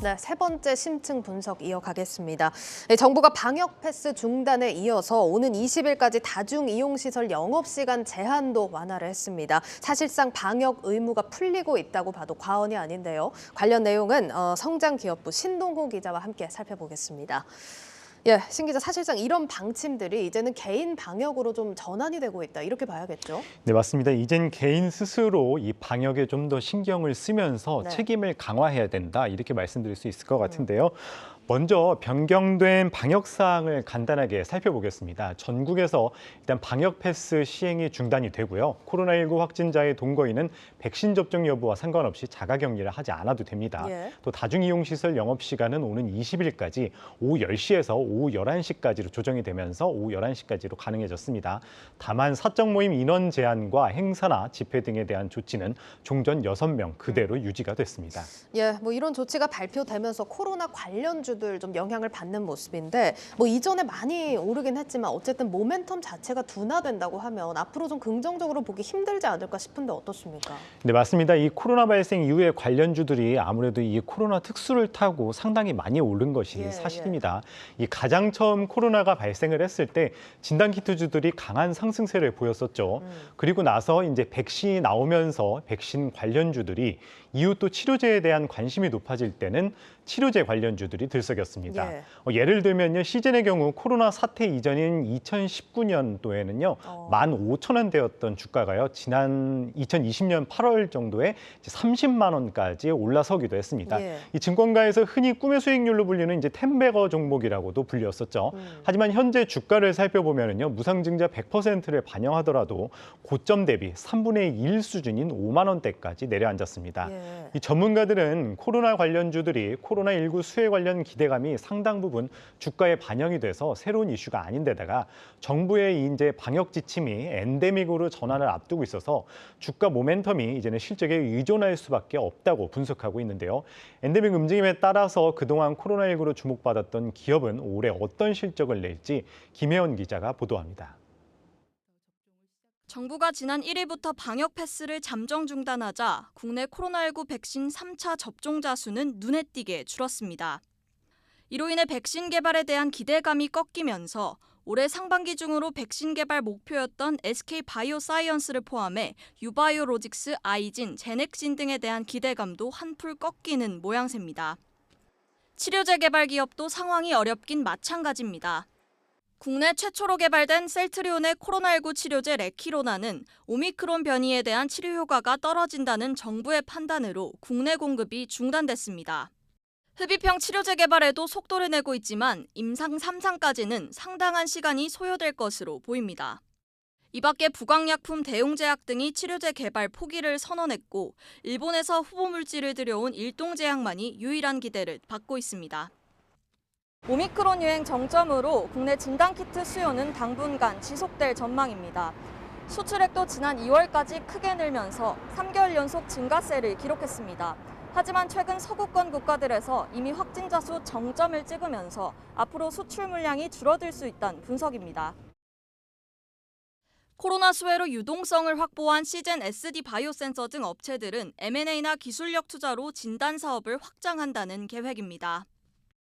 네, 세 번째 심층 분석 이어가겠습니다. 네, 정부가 방역 패스 중단에 이어서 오는 20일까지 다중이용시설 영업시간 제한도 완화를 했습니다. 사실상 방역 의무가 풀리고 있다고 봐도 과언이 아닌데요. 관련 내용은 성장기업부 신동호 기자와 함께 살펴보겠습니다. 예, 신 기자, 사실상 이런 방침들이 이제는 개인 방역으로 좀 전환이 되고 있다, 이렇게 봐야겠죠? 네, 맞습니다. 이젠 개인 스스로 이 방역에 좀 더 신경을 쓰면서 네. 책임을 강화해야 된다, 이렇게 말씀드릴 수 있을 것 같은데요. 먼저 변경된 방역 사항을 간단하게 살펴보겠습니다. 전국에서 일단 방역 패스 시행이 중단이 되고요. 코로나19 확진자의 동거인은 백신 접종 여부와 상관없이 자가격리를 하지 않아도 됩니다. 예. 또 다중이용시설 영업시간은 오는 20일까지 오후 10시에서 오후 11시까지로 조정이 되면서 오후 11시까지로 가능해졌습니다. 다만 사적 모임 인원 제한과 행사나 집회 등에 대한 조치는 종전 6명 그대로 유지가 됐습니다. 예, 뭐 이런 조치가 발표되면서 코로나 관련주들 좀 영향을 받는 모습인데, 뭐 이전에 많이 오르긴 했지만 어쨌든 모멘텀 자체가 둔화된다고 하면 앞으로 좀 긍정적으로 보기 힘들지 않을까 싶은데 어떻습니까? 네, 맞습니다. 이 코로나 발생 이후에 관련주들이 아무래도 이 코로나 특수를 타고 상당히 많이 오른 것이 사실입니다. 이 가장 처음 코로나가 발생을 했을 때 진단키트주들이 강한 상승세를 보였었죠. 그리고 나서 이제 백신이 나오면서 백신 관련주들이 이후 또 치료제에 대한 관심이 높아질 때는 치료제 관련주들이 들썩였습니다. 예. 예를 들면요, 시즌의 경우 코로나 사태 이전인 2019년도에는요, 15,000원대였던 주가가요, 지난 2020년 8월 정도에 이제 30만 원까지 올라서기도 했습니다. 예. 이 증권가에서 흔히 꿈의 수익률로 불리는 이제 텐베거 종목이라고도 불렸었죠. 하지만 현재 주가를 살펴보면요, 무상증자 100%를 반영하더라도 고점 대비 3분의 1 수준인 5만 원대까지 내려앉았습니다. 예. 이 전문가들은 코로나 관련주들이 코로나19 수혜 관련 기대감이 상당 부분 주가에 반영이 돼서 새로운 이슈가 아닌데다가 정부의 이제 방역 지침이 엔데믹으로 전환을 앞두고 있어서 주가 모멘텀이 이제는 실적에 의존할 수밖에 없다고 분석하고 있는데요. 엔데믹 움직임에 따라서 그동안 코로나19로 주목받았던 기업은 올해 어떤 실적을 낼지 김혜원 기자가 보도합니다. 정부가 지난 1일부터 방역 패스를 잠정 중단하자 국내 코로나19 백신 3차 접종자 수는 눈에 띄게 줄었습니다. 이로 인해 백신 개발에 대한 기대감이 꺾이면서 올해 상반기 중으로 백신 개발 목표였던 SK바이오사이언스를 포함해 유바이오로직스, 아이진, 제넥신 등에 대한 기대감도 한풀 꺾이는 모양새입니다. 치료제 개발 기업도 상황이 어렵긴 마찬가지입니다. 국내 최초로 개발된 셀트리온의 코로나19 치료제 레키로나는 오미크론 변이에 대한 치료 효과가 떨어진다는 정부의 판단으로 국내 공급이 중단됐습니다. 흡입형 치료제 개발에도 속도를 내고 있지만 임상 3상까지는 상당한 시간이 소요될 것으로 보입니다. 이 밖에 부강약품 대웅제약 등이 치료제 개발 포기를 선언했고, 일본에서 후보 물질을 들여온 일동제약만이 유일한 기대를 받고 있습니다. 오미크론 유행 정점으로 국내 진단키트 수요는 당분간 지속될 전망입니다. 수출액도 지난 2월까지 크게 늘면서 3개월 연속 증가세를 기록했습니다. 하지만 최근 서구권 국가들에서 이미 확진자 수 정점을 찍으면서 앞으로 수출 물량이 줄어들 수 있다는 분석입니다. 코로나 수혜로 유동성을 확보한 시젠 SD 바이오센서 등 업체들은 M&A나 기술력 투자로 진단 사업을 확장한다는 계획입니다.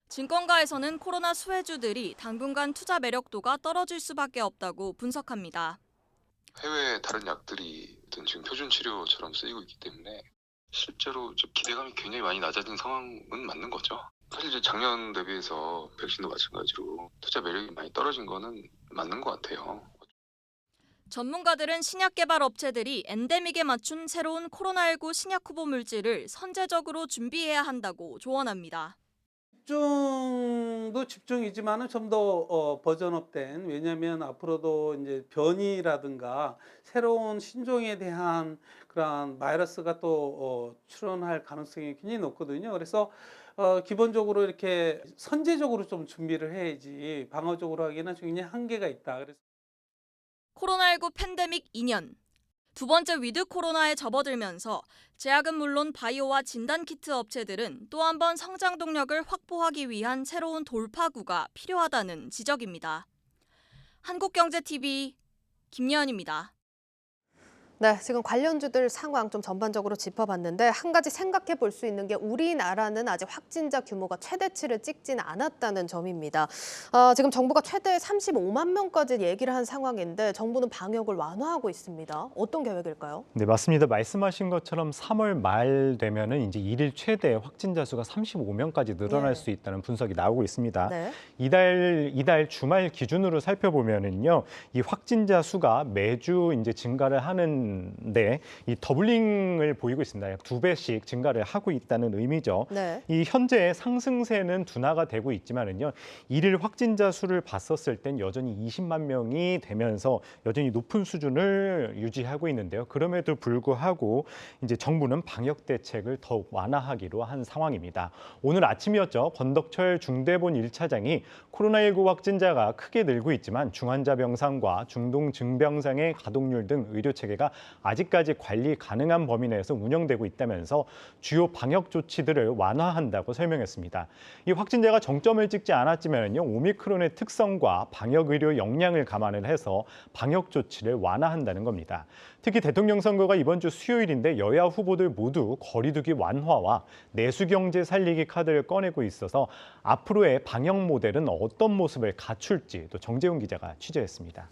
증권가에서는 코로나 수혜주들이 당분간 투자 매력도가 떨어질 수밖에 없다고 분석합니다. 해외 다른 약들이 지금 표준 치료처럼 쓰이고 있기 때문에 실제로 좀 기대감이 굉장히 많이 낮아진 상황은 맞는 거죠. 사실 이제 작년 대비해서 백신도 마찬가지로 투자 매력이 많이 떨어진 거는 맞는 것 같아요. 전문가들은 신약 개발 업체들이 엔데믹에 맞춘 새로운 코로나19 신약 후보 물질을 선제적으로 준비해야 한다고 조언합니다. 집중도 집중이지만은 좀 더 버전업된, 왜냐하면 앞으로도 이제 변이라든가 새로운 신종에 대한 그런 바이러스가 또 출현할 가능성이 굉장히 높거든요. 그래서 기본적으로 이렇게 선제적으로 좀 준비를 해야지 방어적으로 하기에는 굉장히 한계가 있다. 그래서 코로나19 팬데믹 2년. 두 번째 위드 코로나에 접어들면서 제약은 물론 바이오와 진단키트 업체들은 또 한 번 성장 동력을 확보하기 위한 새로운 돌파구가 필요하다는 지적입니다. 한국경제TV 김예은입니다. 네, 지금 관련주들 상황 좀 전반적으로 짚어봤는데 한 가지 생각해 볼 수 있는 게 우리나라는 아직 확진자 규모가 최대치를 찍진 않았다는 점입니다. 지금 정부가 최대 35만 명까지 얘기를 한 상황인데 정부는 방역을 완화하고 있습니다. 어떤 계획일까요? 네, 맞습니다. 말씀하신 것처럼 3월 말 되면은 이제 일일 최대 확진자 수가 35명까지 늘어날 예. 수 있다는 분석이 나오고 있습니다. 네. 이달 주말 기준으로 살펴보면은요, 이 확진자 수가 매주 이제 증가를 하는데 이 더블링을 보이고 있습니다. 약 2배씩 증가를 하고 있다는 의미죠. 네. 이 현재 상승세는 둔화가 되고 있지만은요, 일일 확진자 수를 봤었을 땐 여전히 20만 명이 되면서 여전히 높은 수준을 유지하고 있는데요. 그럼에도 불구하고 이제 정부는 방역 대책을 더욱 완화하기로 한 상황입니다. 오늘 아침이었죠. 권덕철 중대본 1차장이 코로나19 확진자가 크게 늘고 있지만 중환자 병상과 중동 증병상의 가동률 등 의료 체계가 아직까지 관리 가능한 범위 내에서 운영되고 있다면서 주요 방역 조치들을 완화한다고 설명했습니다. 이 확진자가 정점을 찍지 않았지만요, 오미크론의 특성과 방역 의료 역량을 감안을 해서 방역 조치를 완화한다는 겁니다. 특히 대통령 선거가 이번 주 수요일인데 여야 후보들 모두 거리두기 완화와 내수 경제 살리기 카드를 꺼내고 있어서 앞으로의 방역 모델은 어떤 모습을 갖출지 또 정재훈 기자가 취재했습니다.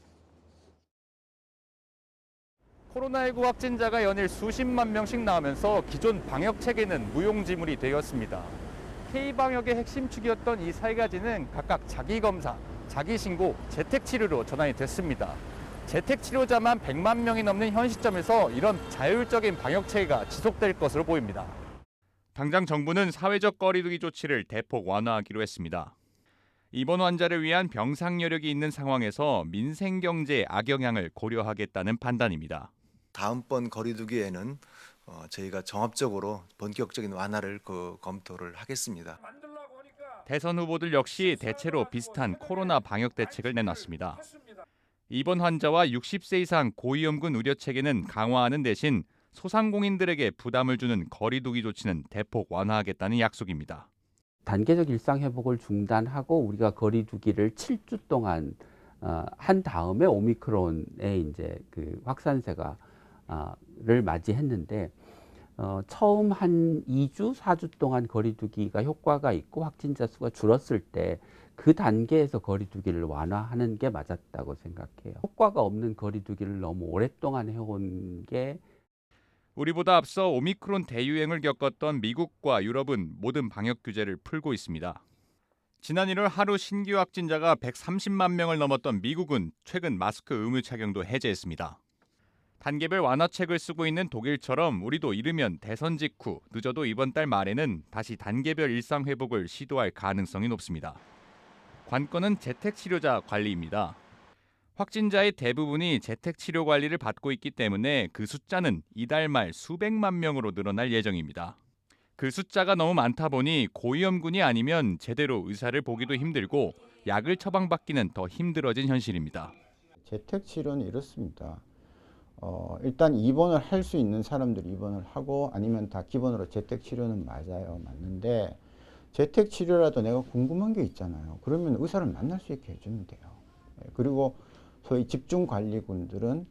코로나19 확진자가 연일 수십만 명씩 나오면서 기존 방역 체계는 무용지물이 되었습니다. K방역의 핵심 축이었던 이 세 가지는 각각 자기검사, 자기신고, 재택치료로 전환이 됐습니다. 재택치료자만 100만 명이 넘는 현 시점에서 이런 자율적인 방역 체계가 지속될 것으로 보입니다. 당장 정부는 사회적 거리두기 조치를 대폭 완화하기로 했습니다. 입원 환자를 위한 병상 여력이 있는 상황에서 민생 경제의 악영향을 고려하겠다는 판단입니다. 다음번 거리두기에는 저희가 종합적으로 본격적인 완화를 검토를 하겠습니다. 대선 후보들 역시 대체로 비슷한 코로나 방역 대책을 내놨습니다. 입원 환자와 60세 이상 고위험군 의료 체계는 강화하는 대신 소상공인들에게 부담을 주는 거리두기 조치는 대폭 완화하겠다는 약속입니다. 단계적 일상 회복을 중단하고 우리가 거리두기를 7주 동안 한 다음에 오미크론의 이제 그 확산세가 를 맞이했는데 처음 한 2주, 4주 동안 거리두기가 효과가 있고 확진자 수가 줄었을 때 그 단계에서 거리두기를 완화하는 게 맞았다고 생각해요. 효과가 없는 거리두기를 너무 오랫동안 해온 게 우리보다 앞서 오미크론 대유행을 겪었던 미국과 유럽은 모든 방역 규제를 풀고 있습니다. 지난 1월 하루 신규 확진자가 130만 명을 넘었던 미국은 최근 마스크 의무 착용도 해제했습니다. 단계별 완화책을 쓰고 있는 독일처럼 우리도 이르면 대선 직후 늦어도 이번 달 말에는 다시 단계별 일상 회복을 시도할 가능성이 높습니다. 관건은 재택치료자 관리입니다. 확진자의 대부분이 재택치료 관리를 받고 있기 때문에 그 숫자는 이달 말 수백만 명으로 늘어날 예정입니다. 그 숫자가 너무 많다 보니 고위험군이 아니면 제대로 의사를 보기도 힘들고 약을 처방받기는 더 힘들어진 현실입니다. 재택치료는 이렇습니다. 일단 입원을 할 수 있는 사람들이 입원을 하고 아니면 다 기본으로 재택치료는 맞는데 재택치료라도 내가 궁금한 게 있잖아요. 그러면 의사를 만날 수 있게 해주면 돼요. 그리고 소위 집중관리군들은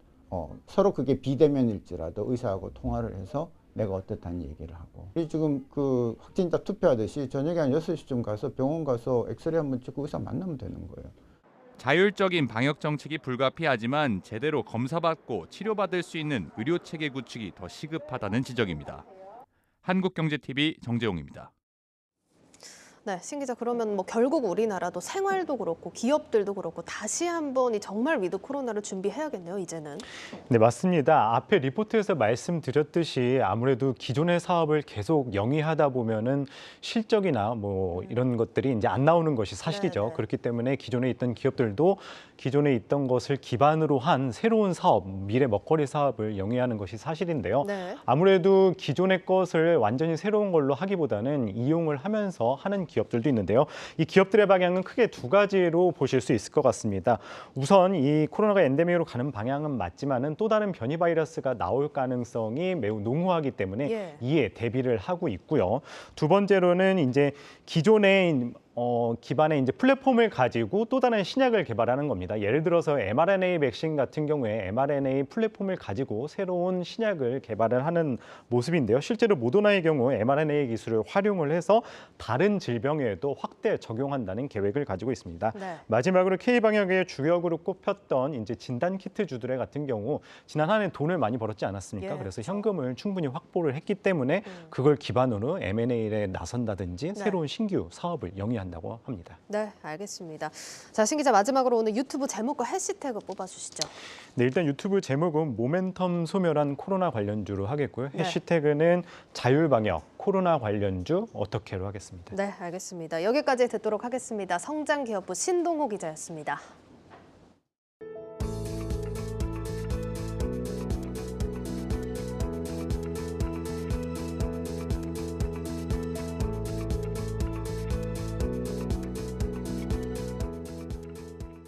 서로 그게 비대면일지라도 의사하고 통화를 해서 내가 어떻다는 얘기를 하고 지금 그 확진자 투표하듯이 저녁에 한 6시쯤 가서 병원 가서 엑스레이 한번 찍고 의사 만나면 되는 거예요. 자율적인 방역 정책이 불가피하지만 제대로 검사받고 치료받을 수 있는 의료체계 구축이 더 시급하다는 지적입니다. 한국경제TV 정재용입니다. 네, 신 기자, 그러면 뭐 결국 우리나라도 생활도 그렇고 기업들도 그렇고 다시 한번 이 정말 위드 코로나를 준비해야겠네요, 이제는. 네, 맞습니다. 앞에 리포트에서 말씀드렸듯이 아무래도 기존의 사업을 계속 영위하다 보면은 실적이나 뭐 이런 것들이 이제 안 나오는 것이 사실이죠. 네네. 그렇기 때문에 기존에 있던 기업들도 기존에 있던 것을 기반으로 한 새로운 사업, 미래 먹거리 사업을 영위하는 것이 사실인데요. 네. 아무래도 기존의 것을 완전히 새로운 걸로 하기보다는 이용을 하면서 하는 기업들도 있는데요. 이 기업들의 방향은 크게 두 가지로 보실 수 있을 것 같습니다. 우선 이 코로나가 엔데믹으로 가는 방향은 맞지만은 또 다른 변이 바이러스가 나올 가능성이 매우 농후하기 때문에 예. 이에 대비를 하고 있고요. 두 번째로는 이제 기존의 기반의 이제 플랫폼을 가지고 또 다른 신약을 개발하는 겁니다. 예를 들어서 mRNA 백신 같은 경우에 mRNA 플랫폼을 가지고 새로운 신약을 개발을 하는 모습인데요. 실제로 모더나의 경우 mRNA 기술을 활용을 해서 다른 질병에도 확대 적용한다는 계획을 가지고 있습니다. 네. 마지막으로 K방역의 주역으로 꼽혔던 이제 진단 키트 주들 같은 경우 지난 한 해 돈을 많이 벌었지 않았습니까? 예, 그래서 그렇죠. 현금을 충분히 확보를 했기 때문에 그걸 기반으로 M&A에 나선다든지 새로운 신규 사업을 영위한다고 합니다. 네, 알겠습니다. 자, 신 기자 마지막으로 오늘 유튜브 제목과 해시태그 뽑아주시죠. 네, 일단 유튜브 제목은 모멘텀 소멸한 코로나 관련주로 하겠고요. 네. 해시태그는 자율방역 코로나 관련주 어떻게로 하겠습니다. 네, 알겠습니다. 여기까지 듣도록 하겠습니다. 성장기업부 신동호 기자였습니다.